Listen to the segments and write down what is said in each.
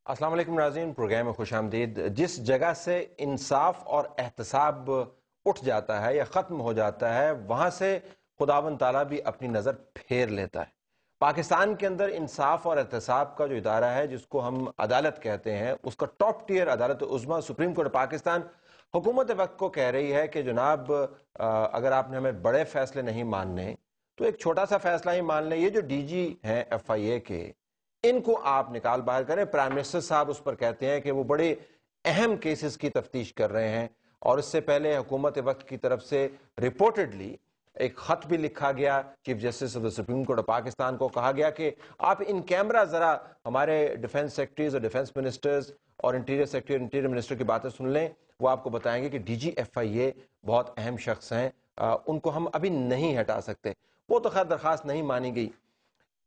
السلام علیکم ناظرین، پروگرام میں خوش آمدید۔ جس جگہ سے انصاف اور احتساب اٹھ جاتا ہے یا ختم ہو جاتا ہے، وہاں سے خداوند تعالیٰ بھی اپنی نظر پھیر لیتا ہے۔ پاکستان کے اندر انصاف اور احتساب کا جو ادارہ ہے، جس کو ہم عدالت کہتے ہیں، اس کا ٹاپ ٹیئر عدالت عظمیٰ سپریم کورٹ پاکستان حکومت وقت کو کہہ رہی ہے کہ جناب اگر آپ نے ہمیں بڑے فیصلے نہیں ماننے تو ایک چھوٹا سا فیصلہ ہی مان لیں۔ یہ جو ڈی جی ہیں ایف آئی اے کے، ان کو آپ نکال باہر کریں۔ پرائم منسٹر صاحب اس پر کہتے ہیں کہ وہ بڑے اہم کیسز کی تفتیش کر رہے ہیں، اور اس سے پہلے حکومت وقت کی طرف سے رپورٹڈلی ایک خط بھی لکھا گیا chief justice of the supreme court of Pakistan کو، کہا گیا کہ آپ ان کیمرہ ذرا ہمارے ڈیفنس سیکرٹریز اور ڈیفنس منسٹرز اور انٹیریئر سیکرٹری اور انٹیریئر منسٹر کی باتیں سن لیں۔ وہ آپ کو بتائیں گے کہ ڈی جی ایف آئی اے بہت اہم شخص ہیں، ان کو ہم ابھی نہیں ہٹا سکتے۔ وہ تو خیر درخواست نہیں مانی گئی۔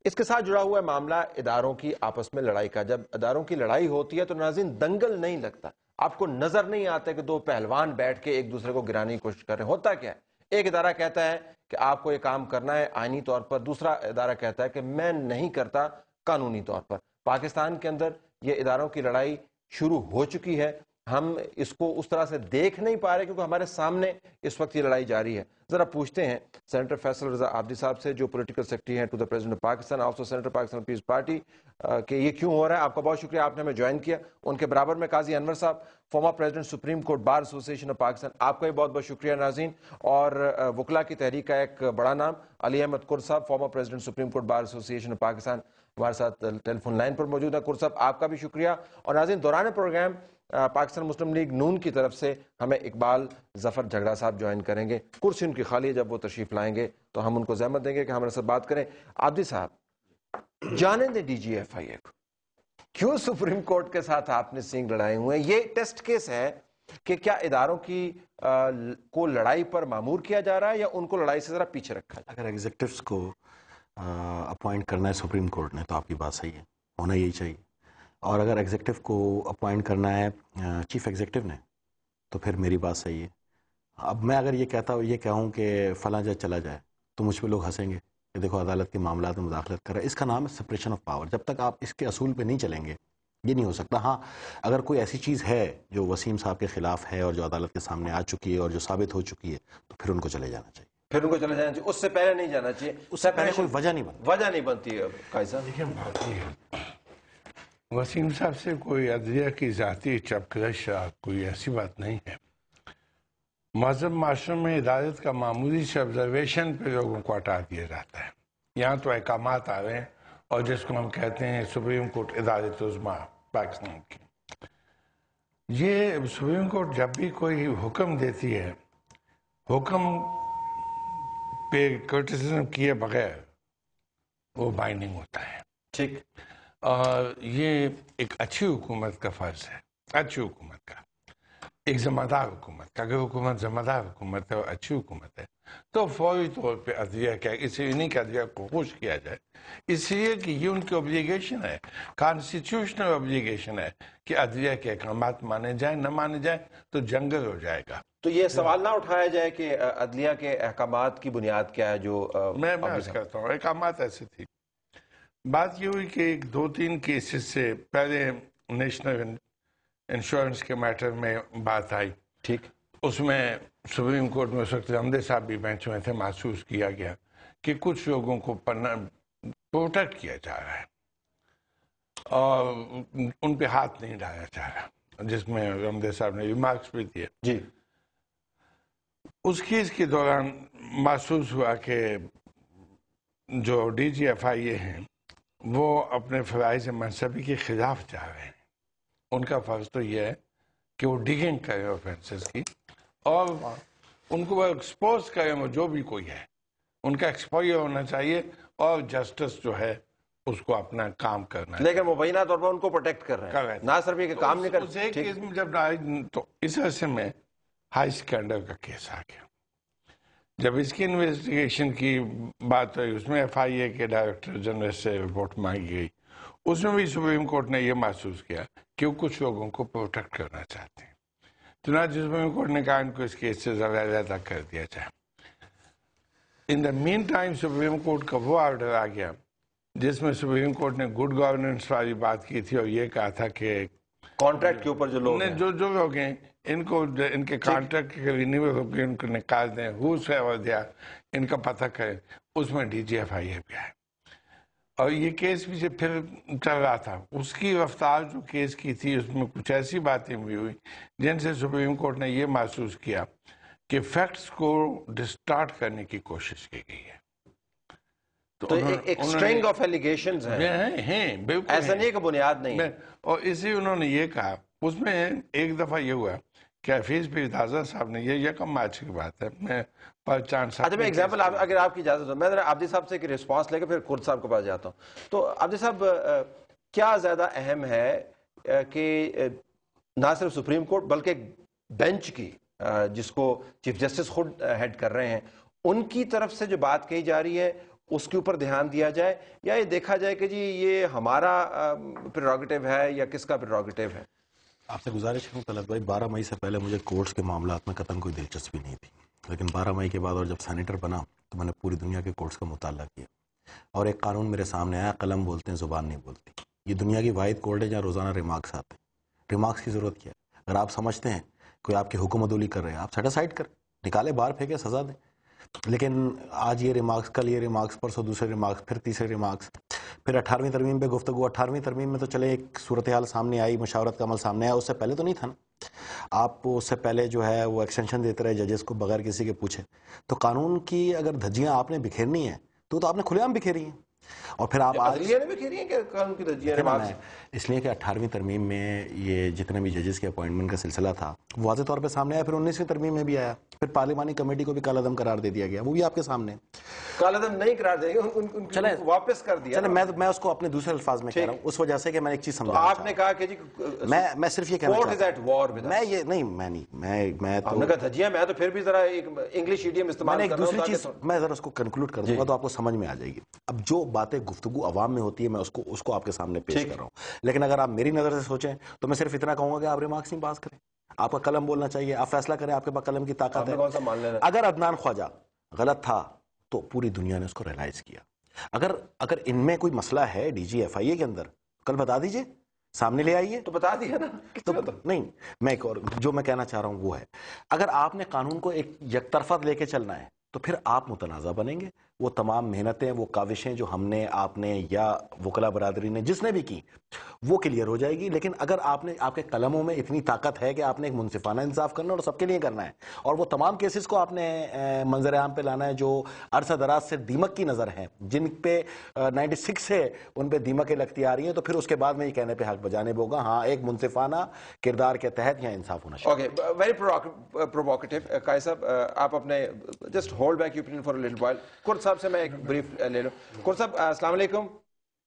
اس کے ساتھ جڑا ہوا ہے معاملہ اداروں کی آپس میں لڑائی کا۔ جب اداروں کی لڑائی ہوتی ہے تو ناظرین دنگل نہیں لگتا، آپ کو نظر نہیں آتا کہ دو پہلوان بیٹھ کے ایک دوسرے کو گرانے کی کوشش کر رہے ہیں۔ ہوتا کیا ہے، ایک ادارہ کہتا ہے کہ آپ کو یہ کام کرنا ہے آئینی طور پر، دوسرا ادارہ کہتا ہے کہ میں نہیں کرتا قانونی طور پر۔ پاکستان کے اندر یہ اداروں کی لڑائی شروع ہو چکی ہے، ہم اس کو اس طرح سے دیکھ نہیں پا رہے کیونکہ ہمارے سامنے اس وقت یہ لڑائی جاری ہے۔ ذرا پوچھتے ہیں سینیٹر فیصل رضا عابدی صاحب سے، جو پولیٹیکل سیکرٹری ہیں to the president of Pakistan, also senator Pakistan peoples party, کہ یہ کیوں ہو رہا ہے۔ آپ کا بہت شکریہ، آپ نے ہمیں جوائن کیا۔ ان کے برابر میں قاضی انور صاحب، former president supreme court bar association of Pakistan, آپ کا بھی بہت بہت شکریہ ناظرین۔ اور وکلا کی تحریک کا ایک بڑا نام علی احمد قر صاحب، former president supreme court bar association of Pakistan, ہمارے ساتھ ٹیلی فون لائن پر موجود ہے۔ قر صاحب آپ کا بھی شکریہ۔ اور ناظرین دوران پروگرام پاکستان مسلم لیگ نون کی طرف سے ہمیں اقبال ظفر جھگڑا صاحب جوائن کریں گے۔ کرسی ان کی خالی ہے، جب وہ تشریف لائیں گے تو ہم ان کو زحمت دیں گے کہ ہمارے ساتھ بات کریں۔ عابدی صاحب جانے دیں ڈی جی ایف آئی اے کو، کیوں سپریم کورٹ کے ساتھ آپ نے سینگ لڑائے ہوئے ہیں؟ یہ ٹیسٹ کیس ہے کہ کیا اداروں کی کو لڑائی پر معمور کیا جا رہا ہے یا ان کو لڑائی سے ذرا پیچھے رکھا جائے؟ اگر ایگزیکٹوز کو اپوائنٹ کرنا ہے سپریم کورٹ نے تو آپ کی بات صحیح ہے، ہونا یہی چاہیے۔ اور اگر ایگزیکٹو کو اپوائنٹ کرنا ہے چیف ایگزیکٹو نے تو پھر میری بات صحیح ہے۔ اب میں اگر یہ کہوں کہ فلاں جج چلا جائے تو مجھ پہ لوگ ہنسیں گے کہ دیکھو عدالت کے معاملات میں مداخلت کر رہا ہے۔ اس کا نام ہے سپریشن آف پاور۔ جب تک آپ اس کے اصول پہ نہیں چلیں گے یہ نہیں ہو سکتا۔ ہاں اگر کوئی ایسی چیز ہے جو وسیم صاحب کے خلاف ہے اور جو عدالت کے سامنے آ چکی ہے اور جو ثابت ہو چکی ہے تو پھر ان کو چلے جانا چاہیے، پھر ان کو چلے جانا چاہیے، اس سے پہلے نہیں جانا چاہیے۔ اس سے پہلے کوئی وجہ نہیں بنتی ہے۔ قائد صاحب دیکھیں بات یہ ہے، وسیم صاحب سے کوئی عدلیہ کی ذاتی چپکرش کوئی ایسی بات نہیں ہے۔ مہذب معاشروں میں عدالت کا معمولی سے آبزرویشن پہ لوگوں کو ہٹا دیا جاتا ہے۔ یہاں تو احکامات آ رہے ہیں اور جس کو ہم کہتے ہیں سپریم کورٹ عدالت عظمیٰ پاکستان کی، یہ سپریم کورٹ جب بھی کوئی حکم دیتی ہے، حکم پہ کرٹیسزم کیے بغیر وہ بائنڈنگ ہوتا ہے۔ ٹھیک، اور یہ ایک اچھی حکومت کا فرض ہے، اچھی حکومت کا، ایک ذمہ دار حکومت کا۔ اگر حکومت ذمہ دار حکومت ہے اور اچھی حکومت ہے تو فوری طور پہ عدلیہ کیا، اس لیے نہیں کہ عدلیہ کو خوش کیا جائے، اس لیے کہ یہ ان کی اوبلیگیشن ہے، کانسٹیٹیوشنل اوبلیگیشن ہے کہ عدلیہ کے احکامات مانے جائیں، نہ مانے جائیں تو جنگل ہو جائے گا۔ تو یہ سوال نہ اٹھایا جائے کہ عدلیہ کے احکامات کی بنیاد کیا ہے؟ جو میں عرض کرتا ہوں احکامات ایسے تھی۔ بات یہ ہوئی کہ ایک دو تین کیسز سے پہلے نیشنل انشورنس کے میٹر میں بات آئی، ٹھیک، اس میں سپریم کورٹ میں اس وقت عمدے صاحب بھی بینچ میں تھے، محسوس کیا گیا کہ کچھ لوگوں کو پروٹیکٹ کیا جا رہا ہے اور ان پہ ہاتھ نہیں ڈالا جا رہا، جس میں عمدے صاحب نے ریمارکس بھی دیے۔ جی، اس کیس کے دوران محسوس ہوا کہ جو ڈی جی ایف آئی اے ہیں وہ اپنے فرائض منصبی کے خلاف جا رہے ہیں۔ ان کا فرض تو یہ ہے کہ وہ ڈگنگ کریں آفینسز کی اور ان کو وہ ایکسپوز کریں، وہ جو بھی کوئی ہے ان کا ایکسپوئر ہونا چاہیے اور جسٹس جو ہے اس کو اپنا کام کرنا ہے۔ لیکن مبینہ طور پر ان کو پروٹیکٹ کر رہے ہیں، نہ صرف یہ کہ کام نہیں اس ایک کرتے۔ کیس میں جب آئی تو اس عرصے میں ہائی اسکینڈل کا کیس آ گیا۔ جب اس کی انویسٹیگیشن کی بات ہوئی، اس میں ایف آئی اے کے ڈائریکٹر جنرل سے رپورٹ مانگی گئی، اس میں بھی سپریم کورٹ نے یہ محسوس کیا کہ وہ کچھ لوگوں کو پروٹیکٹ کرنا چاہتے ہیں، چنانچہ سپریم کورٹ نے کہا ان کو اس کیس سے علیحدہ کر دیا جائے۔ ان دا مین ٹائم سپریم کورٹ کا وہ آرڈر آ گیا جس میں سپریم کورٹ نے گڈ گورننس والی بات کی تھی اور یہ کہا تھا کہ کانٹریکٹ کے اوپر جو لوگ ہیں جو لوگ ہیں ان کو ان کے کانٹریکٹ کے رینیول ہو کے ان کو نکال دیں، ان کا پتہ کریں. اس میں ڈی جی ایف آئی اے پہ ہے اور یہ کیس بھی پھر چل رہا تھا. اس کی رفتار جو کیس کی تھی اس میں کچھ ایسی باتیں بھی ہوئی جن سے سپریم کورٹ نے یہ محسوس کیا کہ فیکٹس کو ڈسٹارٹ کرنے کی کوشش کی گئی ہے. تو ایک سٹرنگ آف ایلیگیشنز ہیں بالکل ایسا نہیں کہ بنیاد نہیں ہے. اور اسی انہوں نے یہ کہا. اس میں ایک دفعہ یہ ہوا کہ حفیظ پیر اعظم صاحب نے یہ یکم مارچ کی بات ہے، میں پہچان اچھا میں ایگزامپل اگر آپ کی اجازت ہو میں ذرا عابدی صاحب سے ایک رسپانس لے کے پھر کرد صاحب کے پاس جاتا ہوں. تو عابدی صاحب کیا زیادہ اہم ہے کہ نہ صرف سپریم کورٹ بلکہ بینچ کی جس کو چیف جسٹس خود ہیڈ کر رہے ہیں ان کی طرف سے جو بات کہی جا رہی ہے اس کے اوپر دھیان دیا جائے، یا یہ دیکھا جائے کہ جی یہ ہمارا پریروگیٹو ہے یا کس کا پریروگیٹو ہے؟ آپ سے گزارش کروں طلعت بھائی، 12 مئی سے پہلے مجھے کورٹس کے معاملات میں قطعاً کوئی دلچسپی نہیں تھی، لیکن 12 مئی کے بعد اور جب سینیٹر بنا تو میں نے پوری دنیا کے کورٹس کا مطالعہ کیا اور ایک قانون میرے سامنے آیا، قلم بولتے ہیں زبان نہیں بولتی. یہ دنیا کی واحد کورٹ ہے جہاں روزانہ ریمارکس آتے ہیں. ریمارکس کی ضرورت کیا ہے؟ اگر آپ سمجھتے ہیں کوئی آپ کی حکم عدولی کر رہے ہیں آپ سیٹیسائڈ کریں، نکالے باہر پھینکے، سزا دیں. لیکن آج یہ ریمارکس، کل یہ ریمارکس، پرسوں دوسرے ریمارکس، پھر تیسرے ریمارکس، پھر 18ویں ترمیم پہ گفتگو. 18ویں ترمیم میں تو چلے ایک صورتحال سامنے آئی، مشاورت کا عمل سامنے آیا، اس سے پہلے تو نہیں تھا نا. آپ اس سے پہلے جو ہے وہ ایکسٹینشن دیتے رہے ججز کو بغیر کسی کے پوچھے. تو قانون کی اگر دھجیاں آپ نے بکھیرنی ہیں تو آپ نے کھلے عام بکھیری ہیں. اور پھر آپ اس لیے کہ 18ویں ترمیم میں یہ جتنے بھی ججز کے اپوائنٹمنٹ کا سلسلہ تھا واضح طور پہ سامنے آیا، پھر 19ویں ترمیم میں بھی آیا، پھر پارلیمانی کمیٹی کو بھی کالعدم قرار دے دیا گیا، وہ بھی آپ کے سامنے. کالعدم نہیں قرار دے گا، چلیں واپس کر دیا. چلیں میں اس کو اپنے دوسرے الفاظ میں کہہ رہا ہوں اس وجہ سے کہ میں ایک چیز سمجھا. آپ نے کہا کہ جی میں صرف یہ کہنا چاہتا ہوں، میں یہ نہیں، میں تو دھجیاں، میں تو پھر بھی ذرا ایک انگلش ایڈیم استعمال کر رہا ہوں. دوسری چیز میں ذرا اس کو کنکلوڈ کر دوں گا تو آپ کو سمجھ میں آ جائے گی. اب جو باتیں گفتگو عوام میں ہوتی ہے میں اس کو آپ کے سامنے پیش کر رہا ہوں. لیکن اگر آپ میری نظر سے سوچیں تو میں صرف اتنا کہوں گا کہ آپ ریمارکس نہیں پاس کریں، آپ کا قلم بولنا چاہیے، آپ فیصلہ کریں، آپ کے پاس قلم کی طاقت ہے. اگر عدنان خواجہ غلط تھا تو پوری دنیا نے اس کو ریلائز کیا. اگر ان میں کوئی مسئلہ ہے ڈی جی ایف آئی اے کے اندر کل بتا دیجئے، سامنے لے آئیے. تو بتا دیا نا. تو نہیں، میں ایک اور جو میں کہنا چاہ رہا ہوں وہ ہے، اگر آپ نے قانون کو ایک یک طرفہ لے کے چلنا ہے تو پھر آپ متنازع بنیں گے. وہ تمام محنتیں، وہ کاوشیں جو ہم نے، آپ نے یا وکلا برادری نے جس نے بھی کی وہ کلیئر ہو جائے گی. لیکن اگر آپ کے قلموں میں اتنی طاقت ہے کہ آپ نے ایک منصفانہ انصاف کرنا اور سب کے لیے کرنا ہے اور وہ تمام کیسز کو آپ نے منظر عام پہ لانا ہے جو عرصہ دراز سے دیمک کی نظر ہیں، جن پہ 96 سے ان پہ دیمکیں لگتی آ رہی ہیں، تو پھر اس کے بعد میں یہ کہنے پہ حق بجانب ہوگا ہاں ایک منصفانہ کردار کے تحت یہاں انصاف ہونا چاہیے. Okay, very provocative. قائد صاحب آپ اپنے just hold back your opinion for a little while. کرد صاحب سے میں ایک بریف لے لوں. کرد صاحب السلام علیکم.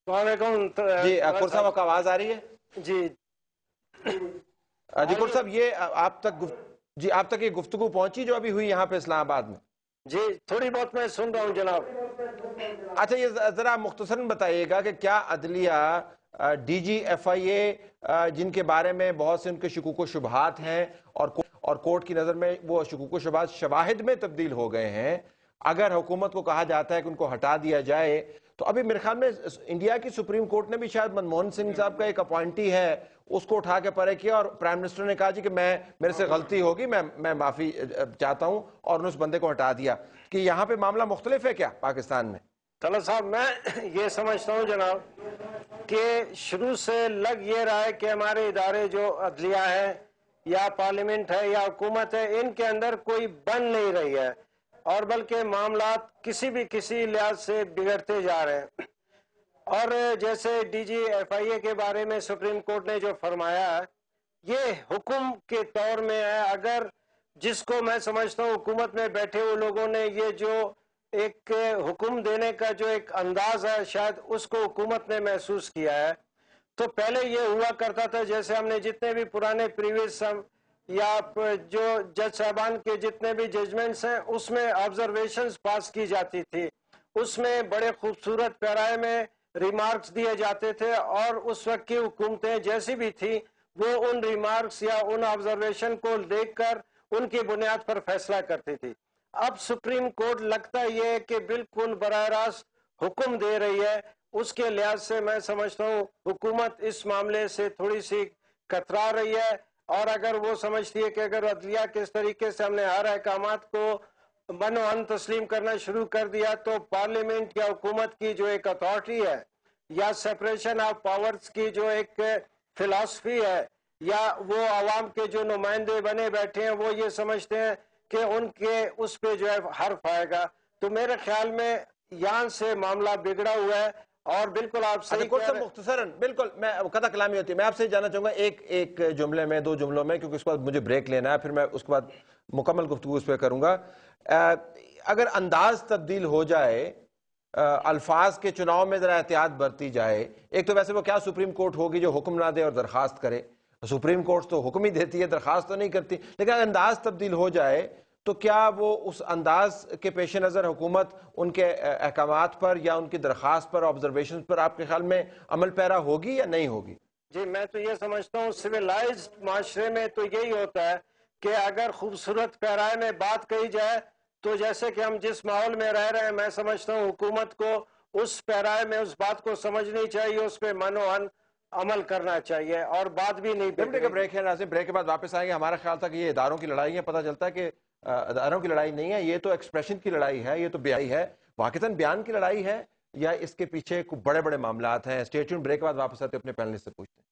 وعلیکم. جی کرد صاحب آپ کو آواز آ رہی ہے؟ جی کرد صاحب یہ آپ تک یہ گفتگو پہنچی جو ابھی ہوئی یہاں پہ اسلام آباد میں؟ جی تھوڑی بہت میں سن رہا ہوں جناب. اچھا یہ ذرا مختصراً بتائیے گا کہ کیا عدلیہ ڈی جی ایف آئی اے جن کے بارے میں بہت سے ان کے شکوک و شبہات ہیں اور کورٹ کی نظر میں وہ شکوک و شبہات شواہد میں تبدیل ہو گئے ہیں، اگر حکومت کو کہا جاتا ہے کہ ان کو ہٹا دیا جائے تو ابھی میرے خیال میں انڈیا کی سپریم کورٹ نے بھی شاید منموہن سنگھ صاحب کا ایک اپوائنٹی ہے اس کو اٹھا کے پرے کیا اور پرائم منسٹر نے کہا جی کہ میرے سے غلطی ہوگی، میں معافی چاہتا ہوں، اور انہوں نے اس بندے کو ہٹا دیا. کہ یہاں پہ معاملہ مختلف ہے کیا پاکستان میں؟ طلعت صاحب میں یہ سمجھتا ہوں جناب کہ شروع سے لگ یہ رہا ہے کہ ہمارے ادارے جو عدلیہ ہے یا پارلیمنٹ ہے یا حکومت ہے ان کے اندر کوئی بن نہیں رہی ہے اور بلکہ معاملات کسی لحاظ سے بگڑتے جا رہے ہیں. اور جیسے ڈی جی ایف آئی اے کے بارے میں سپریم کورٹ نے جو فرمایا ہے یہ حکم کے طور میں ہے. اگر جس کو میں سمجھتا ہوں حکومت میں بیٹھے ہوئے لوگوں نے یہ جو ایک حکم دینے کا جو ایک انداز ہے شاید اس کو حکومت نے محسوس کیا ہے. تو پہلے یہ ہوا کرتا تھا جیسے ہم نے جتنے بھی پرانے پریویس یا جو جج صاحبان کے جتنے بھی ججمنٹس ہیں اس میں آبزرویشنز پاس کی جاتی تھی، اس میں بڑے خوبصورت پیرائے میں ریمارکس دیے جاتے تھے اور اس وقت کی حکومتیں جیسی بھی تھی وہ ان ریمارکس یا ان آبزرویشن کو دیکھ کر ان کی بنیاد پر فیصلہ کرتی تھی. اب سپریم کورٹ لگتا یہ ہے کہ بالکل براہ راست حکم دے رہی ہے اس کے لحاظ سے میں سمجھتا ہوں حکومت اس معاملے سے تھوڑی سی کترا رہی ہے، اور اگر وہ سمجھتی ہے کہ اگر عدلیہ کے اس طریقے سے ہم نے ہر احکامات کو منوعن تسلیم کرنا شروع کر دیا تو پارلیمنٹ یا حکومت کی جو ایک اتھارٹی ہے یا سیپریشن آف پاورز کی جو ایک فلسفی ہے، یا وہ عوام کے جو نمائندے بنے بیٹھے ہیں وہ یہ سمجھتے ہیں کہ ان کے اس پہ جو ہے حرف آئے گا، تو میرے خیال میں یہاں سے معاملہ بگڑا ہوا ہے۔ اور بالکل آپ صحیح کہہ رہے ہیں۔ مختصراً بالکل میں قطع کلامی ہوتی ہے، میں آپ سے جاننا چاہوں گا ایک جملے میں، 2 جملوں میں، کیونکہ اس کے بعد مجھے بریک لینا ہے، پھر میں اس کے بعد مکمل گفتگو اس پہ کروں گا۔ اگر انداز تبدیل ہو جائے، الفاظ کے چناؤ میں ذرا احتیاط برتی جائے، ایک تو ویسے وہ کیا سپریم کورٹ ہوگی جو حکم نہ دے اور درخواست کرے، سپریم کورٹ تو حکم ہی دیتی ہے، درخواست تو نہیں کرتی، لیکن اگر انداز تبدیل ہو جائے تو کیا وہ اس انداز کے پیش نظر حکومت ان کے احکامات پر یا ان کی درخواست پر، آبزرویشن پر آپ کے خیال میں عمل پیرا ہوگی یا نہیں ہوگی؟ جی میں تو یہ سمجھتا ہوں سویلائزڈ معاشرے میں تو یہی ہوتا ہے کہ اگر خوبصورت پیرائے میں بات کہی جائے تو جیسے کہ ہم جس ماحول میں رہ رہے ہیں، میں سمجھتا ہوں حکومت کو اس پیرائے میں اس بات کو سمجھنی چاہیے، اس پہ منوعن عمل کرنا چاہیے، اور بات بھی نہیں ڈپٹی کا بریک ہے ناظرین، بریک کے بعد واپس آئیں گے۔ ہمارا خیال تھا کہ یہ اداروں کی لڑائی ہے، پتہ چلتا ہے کہ اداروں کی لڑائی نہیں ہے، یہ تو ایکسپریشن کی لڑائی ہے، یہ تو بیائی ہے، واقعتاً بیان کی لڑائی ہے، یا اس کے پیچھے بڑے بڑے معاملات ہیں؟ اسٹے ٹیونڈ، بریک کے بعد واپس آتے اپنے پینلسٹ سے پوچھتے ہیں۔